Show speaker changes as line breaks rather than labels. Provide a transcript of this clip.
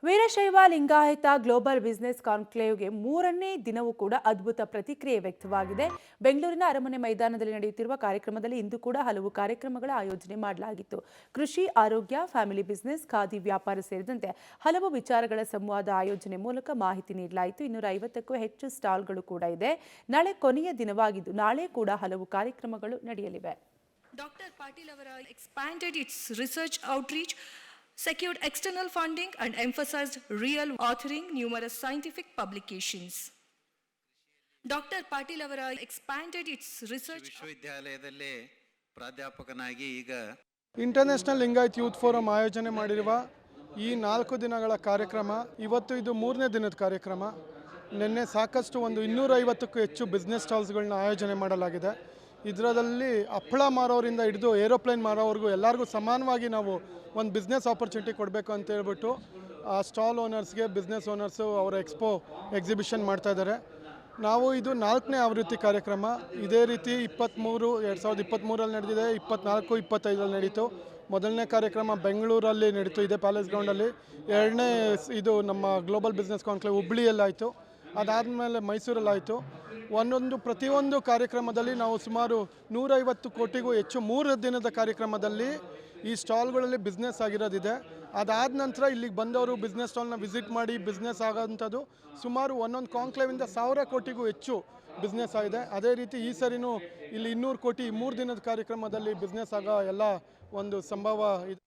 Veerashaiva Lingayat global business ಕಾನ್ಕ್ಲೇವ್ಗೆ ಮೂರನೇ ದಿನವೂ ಕೂಡ ಅದ್ಭುತ ಪ್ರತಿಕ್ರಿಯೆ ವ್ಯಕ್ತವಾಗಿದೆ. ಬೆಂಗಳೂರಿನ ಅರಮನೆ ಮೈದಾನದಲ್ಲಿ ನಡೆಯುತ್ತಿರುವ ಕಾರ್ಯಕ್ರಮದಲ್ಲಿ ಇಂದು ಕೂಡ ಹಲವು ಕಾರ್ಯಕ್ರಮಗಳ ಆಯೋಜನೆ ಮಾಡಲಾಗಿತ್ತು. ಕೃಷಿ, ಆರೋಗ್ಯ, ಫ್ಯಾಮಿಲಿ ಬಿಸಿನೆಸ್, ಖಾದಿ ವ್ಯಾಪಾರ ಸೇರಿದಂತೆ ಹಲವು ವಿಚಾರಗಳ ಸಂವಾದ ಆಯೋಜನೆ ಮೂಲಕ ಮಾಹಿತಿ ನೀಡಲಾಯಿತು. 250ಕ್ಕೂ ಹೆಚ್ಚು ಸ್ಟಾಲ್ಗಳು ಕೂಡ ಇದೆ. ನಾಳೆ ಕೊನೆಯ ದಿನವಾಗಿದ್ದು ನಾಳೆ ಕೂಡ ಹಲವು ಕಾರ್ಯಕ್ರಮಗಳು ನಡೆಯಲಿವೆ.
Dr. Patil Avara expanded its research outreach, secured external funding and emphasized real authoring numerous scientific publications. Dr. Patil Avara expanded its research
ವಿಶ್ವವಿದ್ಯಾಲಯದಲ್ಲಿ ಪ್ರಾಧ್ಯಾಪಕನಾಗಿ ಈಗ
ಇಂಟರ್ನ್ಯಾಷನಲ್ ಲಿಂಗಾಯತ್ ಯೂತ್ ಫೋರಂ ಆಯೋಜನೆ ಮಾಡಿರುವ ಈ 4 ದಿನಗಳ ಕಾರ್ಯಕ್ರಮ ಇವತ್ತು ಇದು 3ನೇ ದಿನದ ಕಾರ್ಯಕ್ರಮ. ನಿನ್ನೆ ಸಾಕಷ್ಟು 250ಕ್ಕೂ ಹೆಚ್ಚು ಬಿಸ್ನೆಸ್ ಸ್ಟಾಲ್ಸ್ಗಳನ್ನ ಆಯೋಜನೆ ಮಾಡಲಾಗಿದೆ. ಇದರಲ್ಲಿ ಹಪ್ಪಳ ಮಾರೋರಿಂದ ಹಿಡಿದು ಏರೋಪ್ಲೇನ್ ಮಾರೋವರೆಗೂ ಎಲ್ಲರಿಗೂ ಸಮಾನವಾಗಿ ನಾವು ಒಂದು ಬಿಸ್ನೆಸ್ ಆಪರ್ಚುನಿಟಿ ಕೊಡಬೇಕು ಅಂತ ಹೇಳ್ಬಿಟ್ಟು ಆ ಸ್ಟಾಲ್ ಓನರ್ಸ್ಗೆ ಬಿಸ್ನೆಸ್ ಓನರ್ಸು ಅವರ ಎಕ್ಸಿಬಿಷನ್ ಮಾಡ್ತಾ ಇದ್ದಾರೆ. ನಾವು ಇದು 4ನೇ ಆವೃತ್ತಿ ಕಾರ್ಯಕ್ರಮ. ಇದೇ ರೀತಿ 2023ರಲ್ಲಿ ನಡೆದಿದೆ, 24, 25ರಲ್ಲಿ ನಡೀತು. ಮೊದಲನೇ ಕಾರ್ಯಕ್ರಮ ಬೆಂಗಳೂರಲ್ಲಿ ನಡೀತು, ಇದೇ ಪ್ಯಾಲೇಸ್ ಗ್ರೌಂಡಲ್ಲಿ. ಎರಡನೇ ಇದು ನಮ್ಮ ಗ್ಲೋಬಲ್ ಬಿಸ್ನೆಸ್ ಕಾನ್ಕ್ಲೇವ್ ಹುಬ್ಳಿಯಲ್ಲಾಯಿತು. ಅದಾದಮೇಲೆ ಮೈಸೂರಲ್ಲಾಯಿತು. ಪ್ರತಿಯೊಂದು ಕಾರ್ಯಕ್ರಮದಲ್ಲಿ ನಾವು ಸುಮಾರು 150 ಕೋಟಿಗೂ ಹೆಚ್ಚು 3 ದಿನದ ಕಾರ್ಯಕ್ರಮದಲ್ಲಿ ಈ ಸ್ಟಾಲ್ಗಳಲ್ಲಿ ಬಿಸ್ನೆಸ್ ಆಗಿರೋದಿದೆ. ಅದಾದ ನಂತರ ಇಲ್ಲಿಗೆ ಬಂದವರು ಬಿಸ್ನೆಸ್ ಸ್ಟಾಲ್ನ ವಿಸಿಟ್ ಮಾಡಿ ಬಿಸ್ನೆಸ್ ಆಗೋಂಥದ್ದು ಸುಮಾರು ಒಂದೊಂದು ಕಾನ್ಕ್ಲೇವಿಂದ 1000 ಕೋಟಿಗೂ ಹೆಚ್ಚು ಬಿಸ್ನೆಸ್ ಆಗಿದೆ. ಅದೇ ರೀತಿ ಈ ಸರಿನೂ ಇಲ್ಲಿ 200 ಕೋಟಿ 3 ದಿನದ ಕಾರ್ಯಕ್ರಮದಲ್ಲಿ ಬಿಸ್ನೆಸ್ ಆಗೋ ಎಲ್ಲ ಒಂದು ಸಂಭವ ಇದೆ.